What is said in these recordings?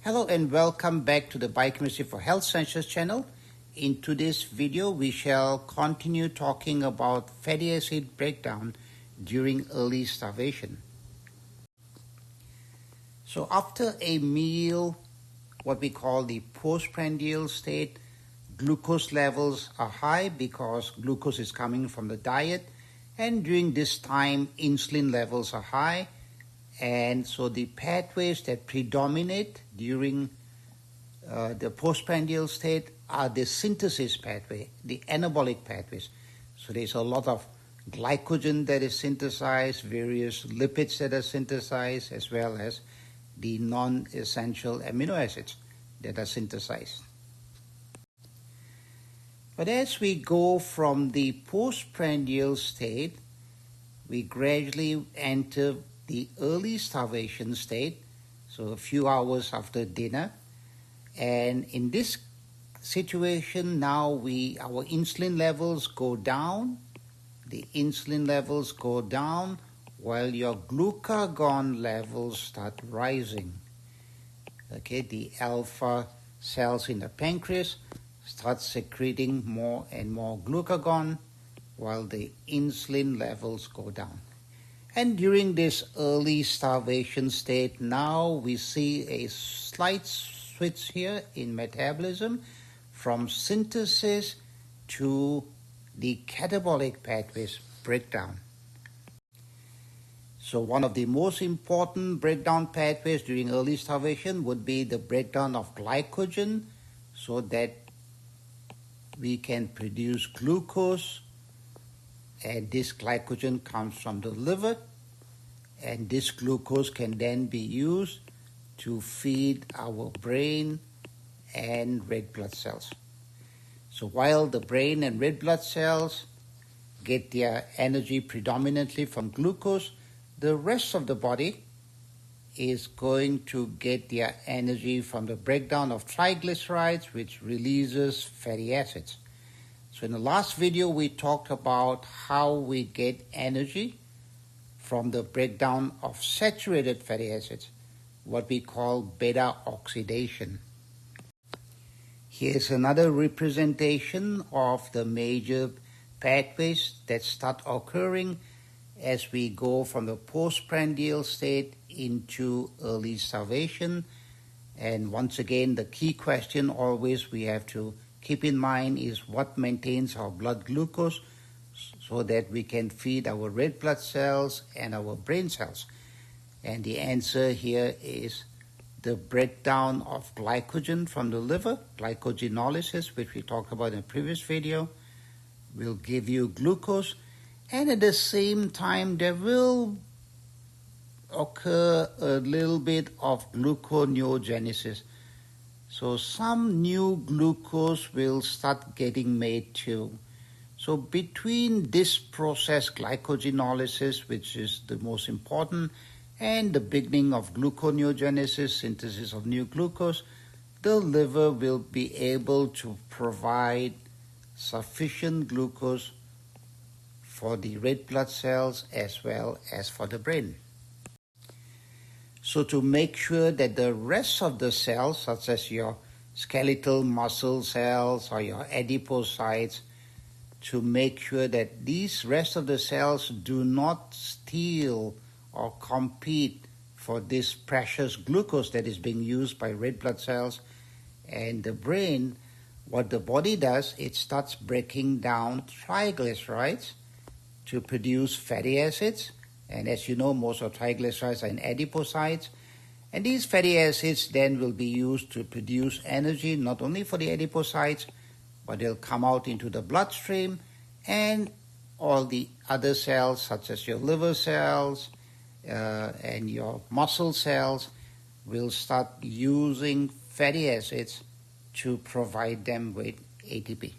Hello and welcome back to the Biochemistry for Health Sciences channel. In today's video, we shall continue talking about fatty acid breakdown during early starvation. So after a meal, what we call the postprandial state, glucose levels are high because glucose is coming from the diet, and during this time, insulin levels are high. And so the pathways that predominate during the postprandial state are the synthesis pathway, the anabolic pathways. So there's a lot of glycogen that is synthesized, various lipids that are synthesized, as well as the non-essential amino acids that are synthesized. But as we go from the postprandial state, we gradually enter the early starvation state, so a few hours after dinner. And in this situation, now our insulin levels go down. The insulin levels go down while your glucagon levels start rising. Okay, the alpha cells in the pancreas start secreting more and more glucagon while the insulin levels go down. And during this early starvation state, now we see a slight switch here in metabolism from synthesis to the catabolic pathways breakdown. So one of the most important breakdown pathways during early starvation would be the breakdown of glycogen so that we can produce glucose. And this glycogen comes from the liver, and this glucose can then be used to feed our brain and red blood cells. So while the brain and red blood cells get their energy predominantly from glucose, the rest of the body is going to get their energy from the breakdown of triglycerides, which releases fatty acids. So in the last video, we talked about how we get energy from the breakdown of saturated fatty acids, what we call beta-oxidation. Here's another representation of the major pathways that start occurring as we go from the postprandial state into early starvation. And once again, the key question always we have to keep in mind is what maintains our blood glucose so that we can feed our red blood cells and our brain cells. And the answer here is the breakdown of glycogen from the liver, glycogenolysis, which we talked about in the previous video, will give you glucose. And at the same time, there will occur a little bit of gluconeogenesis. So some new glucose will start getting made too. So between this process, glycogenolysis, which is the most important, and the beginning of gluconeogenesis, synthesis of new glucose, the liver will be able to provide sufficient glucose for the red blood cells as well as for the brain. So to make sure that the rest of the cells, such as your skeletal muscle cells or your adipocytes, to make sure that these rest of the cells do not steal or compete for this precious glucose that is being used by red blood cells and the brain, what the body does, it starts breaking down triglycerides to produce fatty acids. And as you know, most of triglycerides are in adipocytes. And these fatty acids then will be used to produce energy, not only for the adipocytes, but they'll come out into the bloodstream, and all the other cells, such as your liver cells and your muscle cells, will start using fatty acids to provide them with ATP.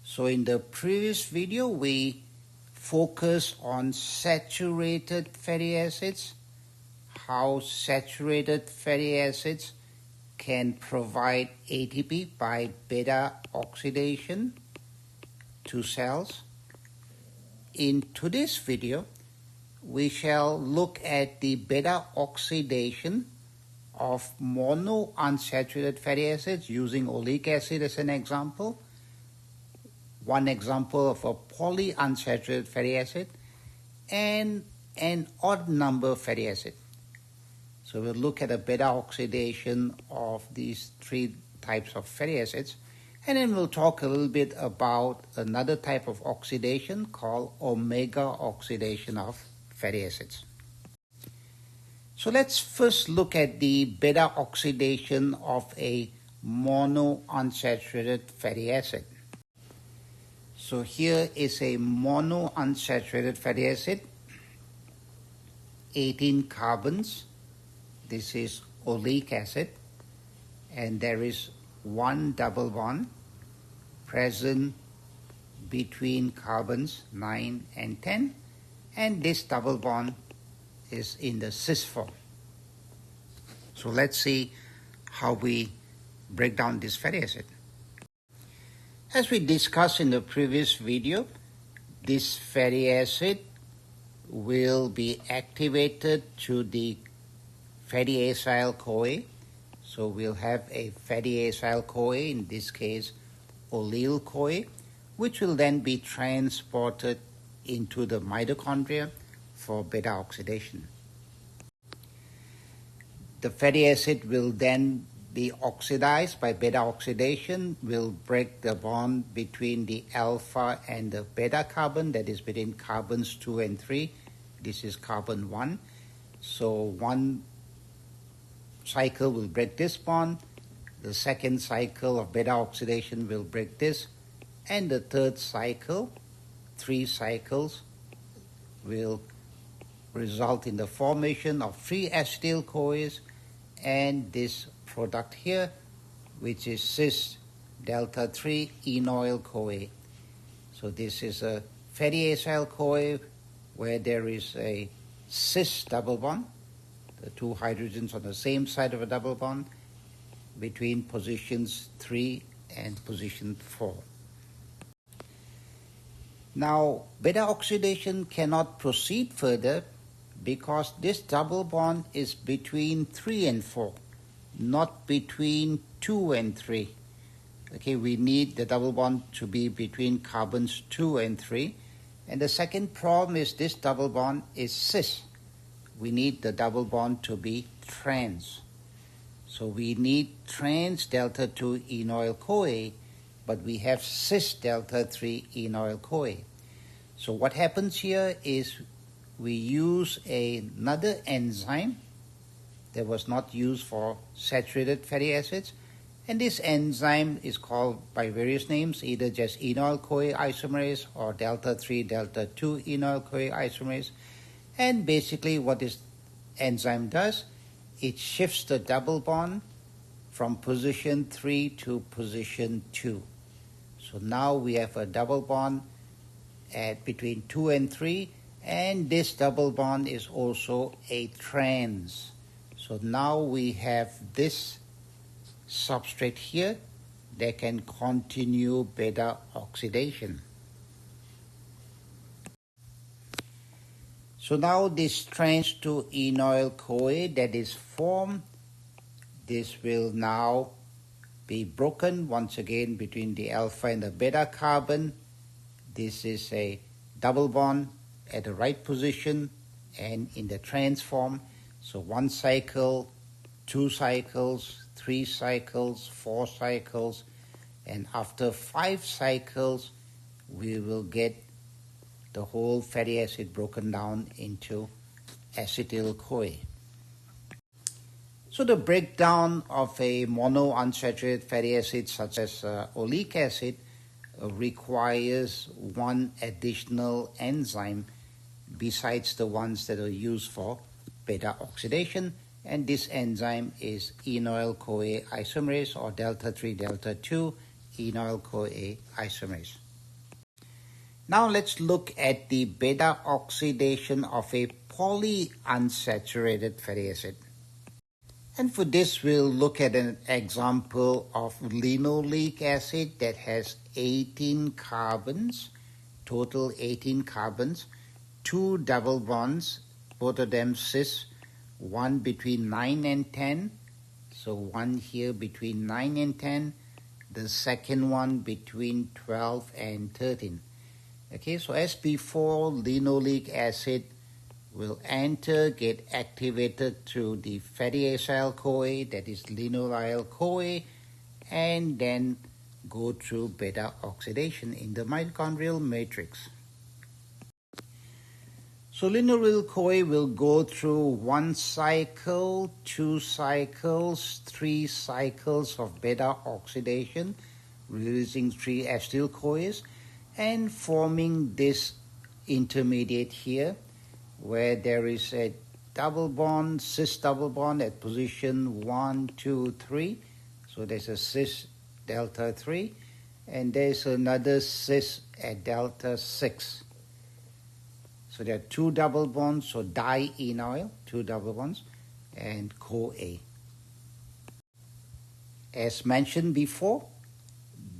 So in the previous video, we focus on saturated fatty acids, how saturated fatty acids can provide ATP by beta-oxidation to cells. In today's video, we shall look at the beta-oxidation of monounsaturated fatty acids using oleic acid as an example, one example of a polyunsaturated fatty acid, and an odd number fatty acid. So we'll look at the beta-oxidation of these three types of fatty acids, and then we'll talk a little bit about another type of oxidation called omega-oxidation of fatty acids. So let's first look at the beta-oxidation of a monounsaturated fatty acid. So here is a monounsaturated fatty acid, 18 carbons. This is oleic acid, and there is one double bond present between carbons 9 and 10, and this double bond is in the cis form. So let's see how we break down this fatty acid. As we discussed in the previous video, this fatty acid will be activated through the fatty acyl-CoA. So we'll have a fatty acyl-CoA, in this case allyl-CoA, which will then be transported into the mitochondria for beta-oxidation. The fatty acid will then be oxidized by beta-oxidation, will break the bond between the alpha and the beta carbon, that is between carbons 2 and 3. This is carbon 1. So one cycle will break this bond, the second cycle of beta-oxidation will break this, and the third cycle, 3 cycles, will result in the formation of 3 acetyl-CoAs and this product here, which is cis delta 3 enoyl-CoA. So this is a fatty acyl-CoA where there is a cis double bond, the 2 hydrogens on the same side of a double bond between positions 3 and position 4. Now, beta-oxidation cannot proceed further because this double bond is between 3 and 4, not between 2 and 3. Okay, we need the double bond to be between carbons 2 and 3. And the second problem is this double bond is cis. We need the double bond to be trans. So we need trans delta 2 enoyl-CoA, but we have cis delta 3 enoyl-CoA. So what happens here is we use another enzyme that was not used for saturated fatty acids, and this enzyme is called by various names, either just enoyl-CoA isomerase or delta 3 delta 2 enoyl-CoA isomerase. And basically what this enzyme does, it shifts the double bond from position 3 to position 2. So now we have a double bond at between 2 and 3, and this double bond is also a trans. So now we have this substrate here that can continue beta-oxidation. So now this trans 2 enoyl-CoA that is formed, this will now be broken once again between the alpha and the beta carbon. This is a double bond at the right position and in the trans form. So 1 cycle, 2 cycles, 3 cycles, 4 cycles, and after 5 cycles we will get the whole fatty acid broken down into acetyl-CoA. So the breakdown of a monounsaturated fatty acid such as oleic acid requires one additional enzyme besides the ones that are used for beta-oxidation, and this enzyme is enoyl-CoA isomerase or delta 3 delta 2 enoyl-CoA isomerase. Now let's look at the beta-oxidation of a polyunsaturated fatty acid. And for this we'll look at an example of linoleic acid that has 18 carbons, total 18 carbons, 2 double bonds, both of them cis, one between 9 and 10, So one here between 9 and 10, the second one between 12 and 13. Okay, so as before, linoleic acid will enter, get activated through the fatty acyl-CoA, that is linolyl-CoA, and then go through beta-oxidation in the mitochondrial matrix. So linolyl-CoA will go through 1 cycle, 2 cycles, 3 cycles of beta-oxidation, releasing 3 acetyl-CoAs, and forming this intermediate here, where there is a double bond, cis double bond at position 1, 2, 3. So there's a cis delta 3, and there's another cis at delta 6. So there are 2 double bonds, so di-enoyl, 2 double bonds, and CoA. As mentioned before,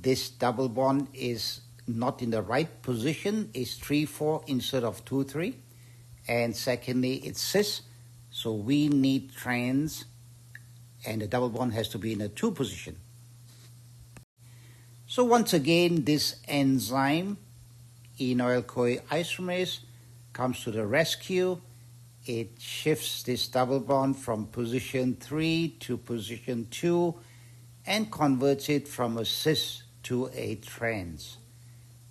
this double bond is not in the right position, it's 3-4 instead of 2-3. And secondly, it's cis, so we need trans, and the double bond has to be in a 2 position. So once again, this enzyme, enoyl-CoA isomerase, comes to the rescue. It shifts this double bond from position 3 to position 2 and converts it from a cis to a trans.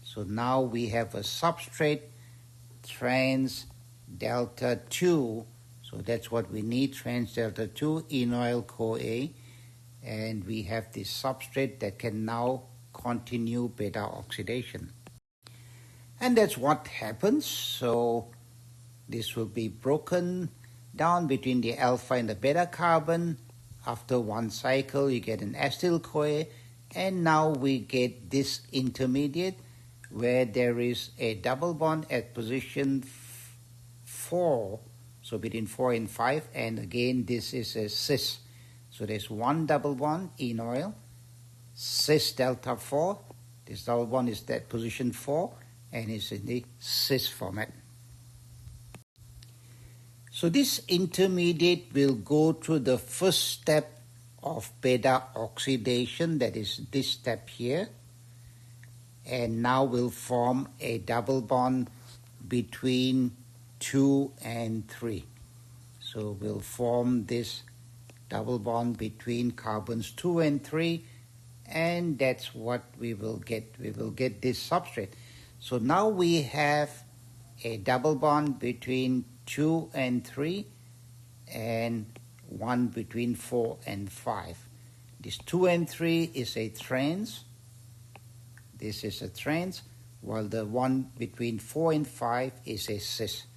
So now we have a substrate trans delta 2, so that's what we need, trans delta 2 enoyl-CoA, and we have this substrate that can now continue beta oxidation. And that's what happens. So this will be broken down between the alpha and the beta carbon. After 1 cycle, you get an acetyl-CoA, and now we get this intermediate where there is a double bond at position 4, so between 4 and 5, and again this is a cis. So there's 1 double bond, enoyl, cis delta 4, this double bond is at position 4, and it's in the cis format. So this intermediate will go through the first step of beta oxidation, that is this step here, and now will form a double bond between 2 and 3. So we'll form this double bond between carbons 2 and 3, and that's what we will get. We will get this substrate. So now we have a double bond between 2 and 3 and 1 between 4 and 5. This 2 and 3 is a trans. This is a trans, while the one between 4 and 5 is a cis.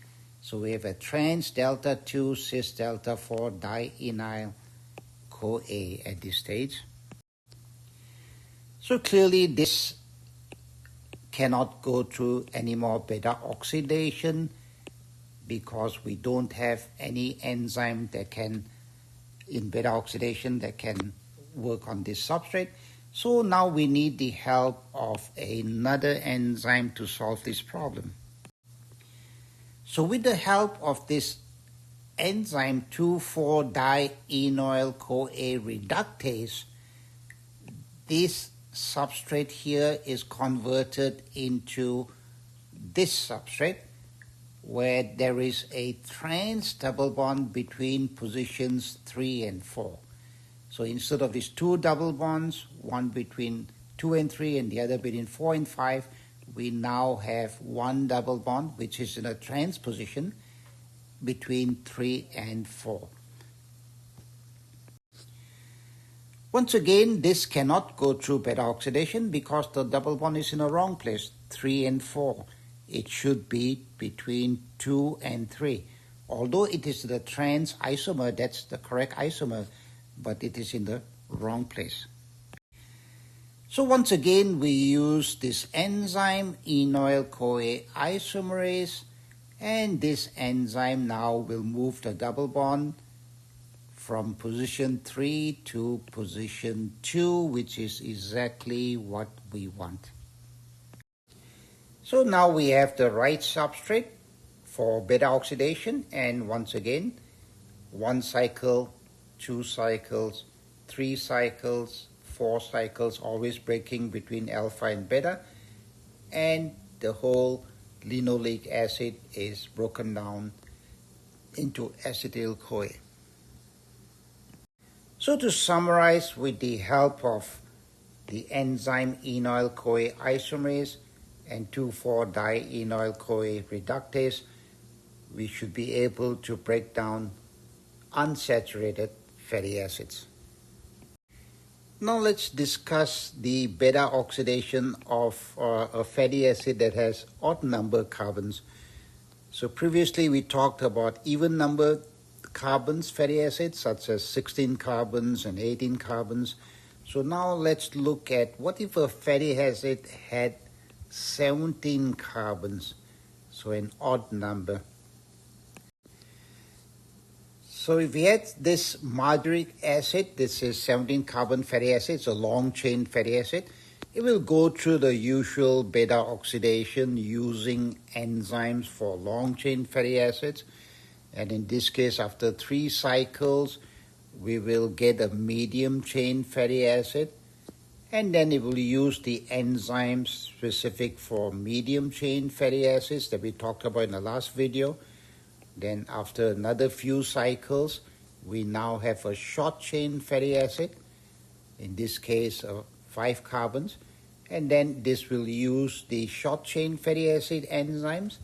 So we have a trans delta 2 cis delta 4 di-enoyl CoA at this stage. So clearly this cannot go through any more beta oxidation because we don't have any enzyme that can, in beta oxidation, that can work on this substrate. So now we need the help of another enzyme to solve this problem. So with the help of this enzyme 2,4-di-enoyl-CoA reductase, this substrate here is converted into this substrate where there is a trans double bond between positions 3 and 4. So instead of these 2 double bonds, one between 2 and 3 and the other between 4 and 5, we now have 1 double bond which is in a trans position between 3 and 4. Once again, this cannot go through beta oxidation because the double bond is in the wrong place, 3 and 4. It should be between 2 and 3. Although it is the trans isomer, that's the correct isomer, but it is in the wrong place. So once again, we use this enzyme, enoyl-CoA isomerase, and this enzyme now will move the double bond from position 3 to position 2, which is exactly what we want. So now we have the right substrate for beta oxidation, and once again, 1 cycle, 2 cycles, 3 cycles, 4 cycles, always breaking between alpha and beta, and the whole linoleic acid is broken down into acetyl-CoA. So to summarize, with the help of the enzyme enoyl-CoA isomerase and 2,4-dienoyl-CoA reductase, we should be able to break down unsaturated fatty acids. Now let's discuss the beta-oxidation of a fatty acid that has odd-numbered carbons. So previously we talked about even-numbered carbons fatty acids, such as 16 carbons and 18 carbons. So now let's look at what if a fatty acid had 17 carbons, so an odd number. So if we had this margaric acid, this is 17 carbon fatty acid, it's a long chain fatty acid. It will go through the usual beta oxidation using enzymes for long chain fatty acids. And in this case, after 3 cycles, we will get a medium chain fatty acid. And then it will use the enzymes specific for medium chain fatty acids that we talked about in the last video. Then after another few cycles, we now have a short chain fatty acid, in this case 5 carbons, and then this will use the short chain fatty acid enzymes,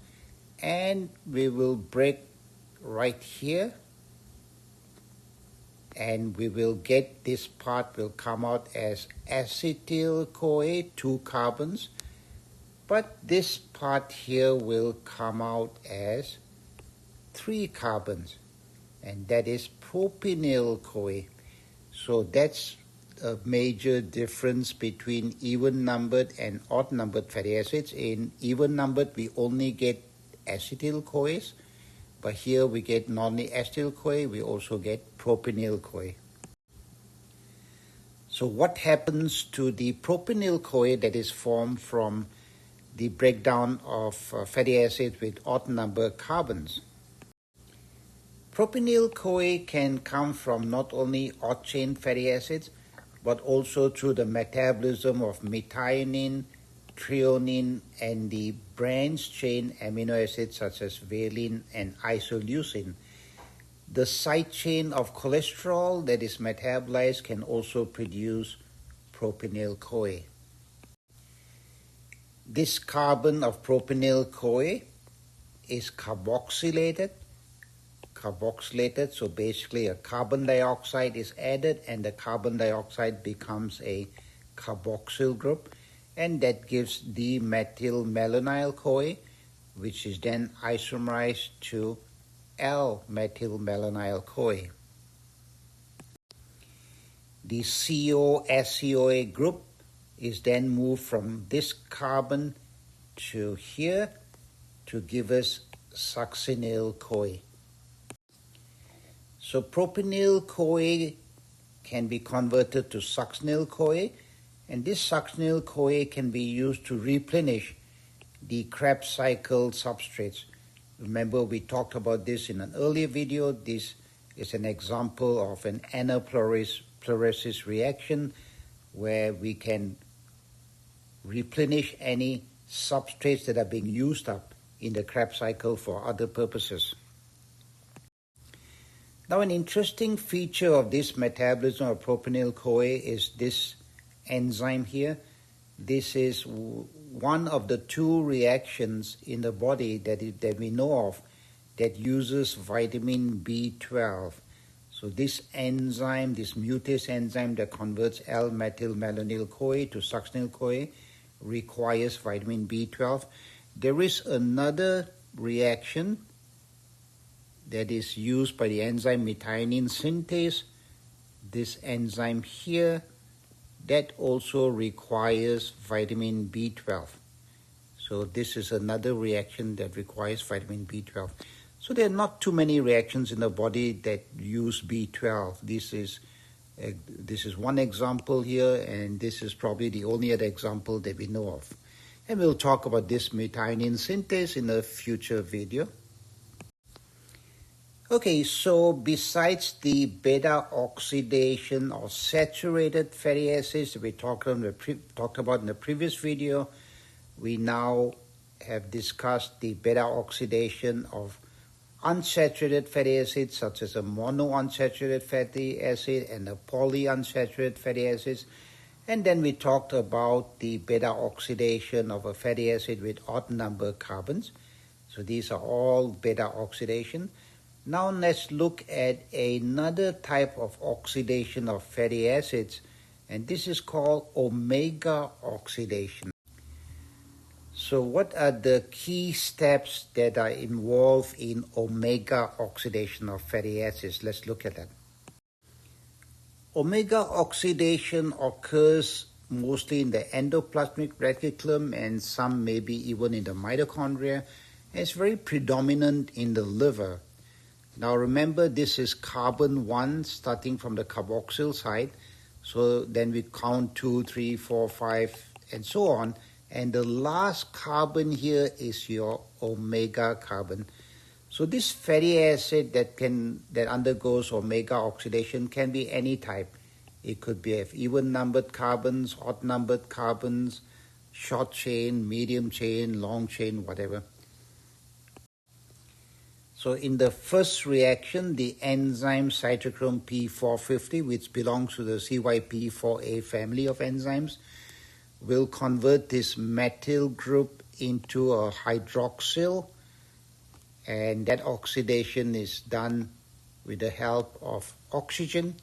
and we will break right here, and we will get this part will come out as acetyl-CoA, 2 carbons, but this part here will come out as 3 carbons, and that is propionyl-CoA. So that's a major difference between even-numbered and odd-numbered fatty acids. In even-numbered, we only get acetyl-CoAs, but here we get not only acetyl-CoA, we also get propionyl-CoA. So what happens to the propionyl-CoA that is formed from the breakdown of fatty acids with odd-numbered carbons? Propionyl-CoA can come from not only odd-chain fatty acids, but also through the metabolism of methionine, threonine, and the branched-chain amino acids such as valine and isoleucine. The side chain of cholesterol that is metabolized can also produce propionyl-CoA. This carbon of propionyl-CoA is carboxylated, so basically a carbon dioxide is added and the carbon dioxide becomes a carboxyl group, and that gives d-methylmalonyl-CoA, which is then isomerized to L-methylmalonyl-CoA. The CO-SCOA group is then moved from this carbon to here to give us succinyl-CoA. So propionyl-CoA can be converted to succinyl-CoA, and this succinyl-CoA can be used to replenish the Krebs cycle substrates. Remember, we talked about this in an earlier video. This is an example of an anapleresis reaction where we can replenish any substrates that are being used up in the Krebs cycle for other purposes. Now, an interesting feature of this metabolism of propionyl-CoA is this enzyme here. This is one of the 2 reactions in the body that we know of that uses vitamin B12. So this enzyme, this mutase enzyme that converts L-methylmalonyl-CoA to succinyl-CoA requires vitamin B12. There is another reaction that is used by the enzyme methionine synthase, this enzyme here, that also requires vitamin B12. So this is another reaction that requires vitamin B12. So there are not too many reactions in the body that use B12. This is one example here, and this is probably the only other example that we know of. And we'll talk about this methionine synthase in a future video. Okay, so besides the beta-oxidation or saturated fatty acids that we talked about in the previous video, we now have discussed the beta-oxidation of unsaturated fatty acids such as a monounsaturated fatty acid and a polyunsaturated fatty acids. And then we talked about the beta-oxidation of a fatty acid with odd number carbons. So these are all beta-oxidation. Now let's look at another type of oxidation of fatty acids, and this is called omega-oxidation. So what are the key steps that are involved in omega-oxidation of fatty acids? Let's look at that. Omega-oxidation occurs mostly in the endoplasmic reticulum and some maybe even in the mitochondria. It's very predominant in the liver. Now remember, this is carbon 1 starting from the carboxyl side. So then we count 2, 3, 4, 5 and so on. And the last carbon here is your omega carbon. So this fatty acid that undergoes omega oxidation can be any type. It could be even numbered carbons, odd numbered carbons, short chain, medium chain, long chain, whatever. So in the first reaction, the enzyme cytochrome P450, which belongs to the CYP4A family of enzymes, will convert this methyl group into a hydroxyl, and that oxidation is done with the help of oxygen.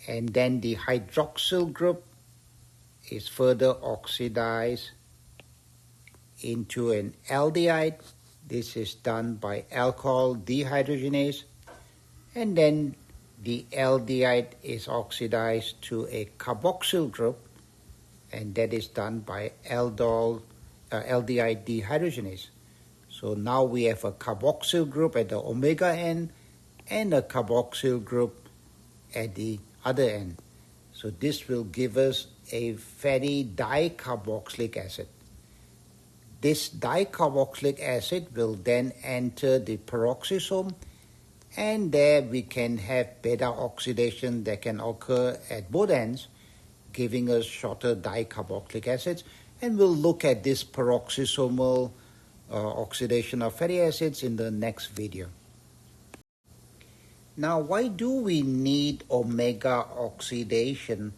And then the hydroxyl group is further oxidized into an aldehyde. This is done by alcohol dehydrogenase, and then the aldehyde is oxidized to a carboxyl group, and that is done by aldehyde dehydrogenase. So now we have a carboxyl group at the omega end and a carboxyl group at the other end. So this will give us a fatty dicarboxylic acid. This dicarboxylic acid will then enter the peroxisome, and there we can have beta-oxidation that can occur at both ends, giving us shorter dicarboxylic acids. And we'll look at this peroxisomal oxidation of fatty acids in the next video. Now, why do we need omega oxidation?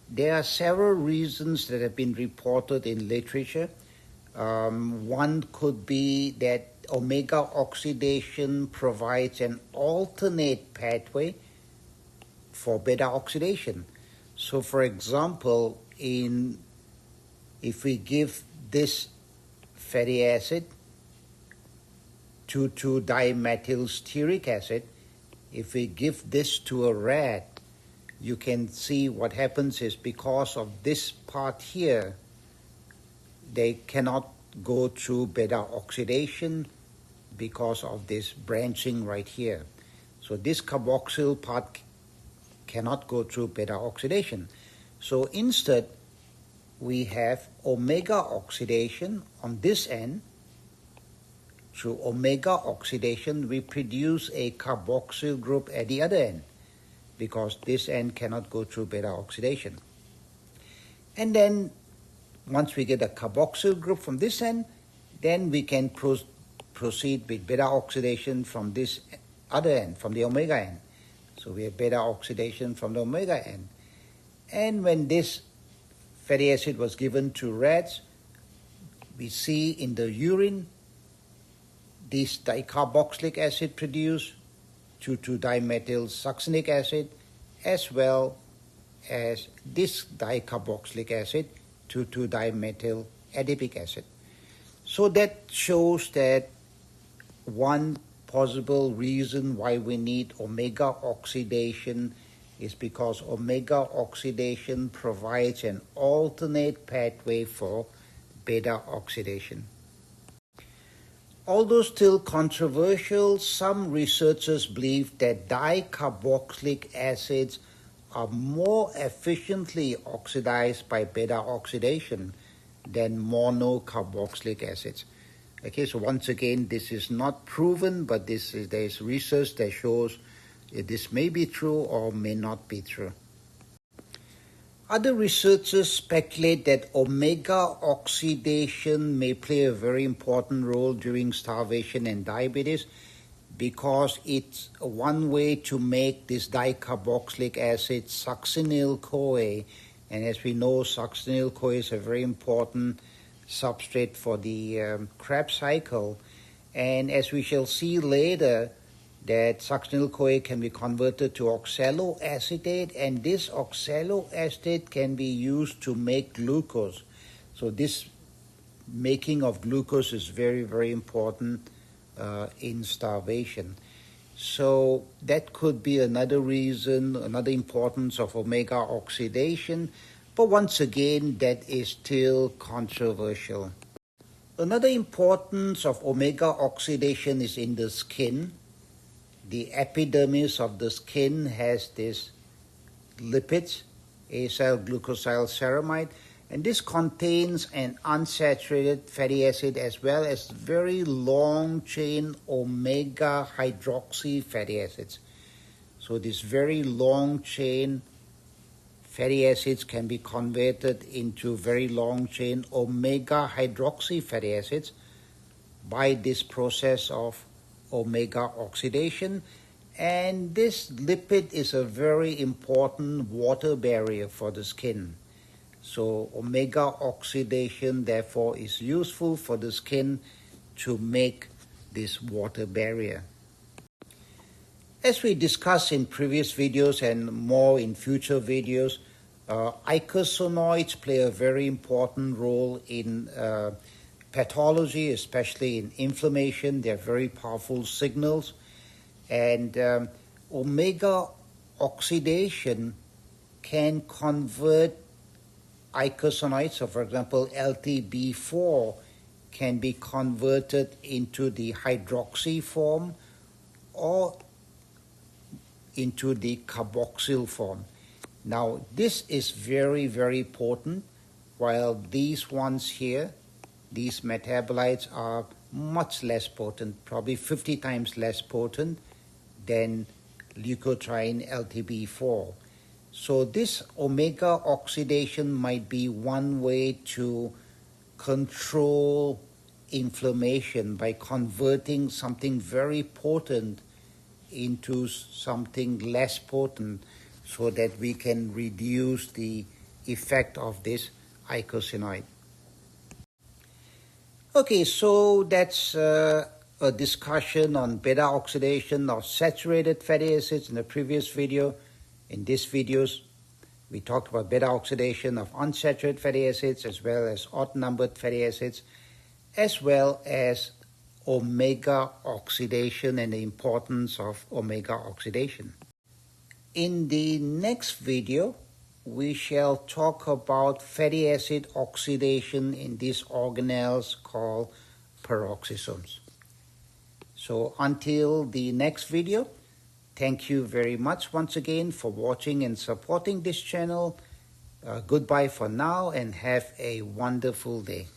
There are several reasons that have been reported in literature. One could be that omega oxidation provides an alternate pathway for beta oxidation. So for example, if we give this fatty acid 2,2-dimethyl-stearic acid, if we give this to a rat, you can see what happens is because of this part here, they cannot go through beta oxidation because of this branching right here. So this carboxyl part cannot go through beta oxidation. So instead, we have omega oxidation on this end. Through omega oxidation, we produce a carboxyl group at the other end because this end cannot go through beta oxidation. And then once we get a carboxyl group from this end, then we can proceed with beta oxidation from this other end, from the omega end. So we have beta oxidation from the omega end. And when this fatty acid was given to rats, we see in the urine this dicarboxylic acid produced, 2,2-dimethyl succinic acid, as well as this dicarboxylic acid, 2,2-dimethyl adipic acid. So that shows that one possible reason why we need omega oxidation is because omega oxidation provides an alternate pathway for beta oxidation. Although still controversial, some researchers believe that dicarboxylic acids are more efficiently oxidized by beta oxidation than monocarboxylic acids. Okay, so once again, this is not proven, but there is research that shows this may be true or may not be true. Other researchers speculate that omega-oxidation may play a very important role during starvation and diabetes, because it's one way to make this dicarboxylic acid succinyl-CoA. And as we know, succinyl-CoA is a very important substrate for the Krebs cycle. And as we shall see later, that succinyl-CoA can be converted to oxaloacetate, and this oxaloacetate can be used to make glucose. So this making of glucose is very, very important in starvation. So that could be another reason, another importance of omega-oxidation, but once again, that is still controversial. Another importance of omega-oxidation is in the skin. The epidermis of the skin has these lipids, acyl-glucosylceramide, and this contains an unsaturated fatty acid as well as very long-chain omega-hydroxy fatty acids. So these very long-chain fatty acids can be converted into very long-chain omega-hydroxy fatty acids by this process of omega-oxidation. And this lipid is a very important water barrier for the skin. So omega-oxidation, therefore, is useful for the skin to make this water barrier. As we discussed in previous videos and more in future videos, eicosanoids play a very important role in pathology, especially in inflammation. They're very powerful signals. And omega-oxidation can convert eicosanoids. So for example, LTB4 can be converted into the hydroxy form or into the carboxyl form. Now this is very, very potent, while these ones here, these metabolites, are much less potent, probably 50 times less potent than leukotriene LTB4. So this omega-oxidation might be one way to control inflammation by converting something very potent into something less potent so that we can reduce the effect of this eicosanoid. Okay, so that's a discussion on beta-oxidation of saturated fatty acids in the previous video. In this videos, we talked about beta-oxidation of unsaturated fatty acids as well as odd-numbered fatty acids, as well as omega-oxidation and the importance of omega-oxidation. In the next video, we shall talk about fatty acid oxidation in these organelles called peroxisomes. So until the next video, thank you very much once again for watching and supporting this channel. Goodbye for now and have a wonderful day.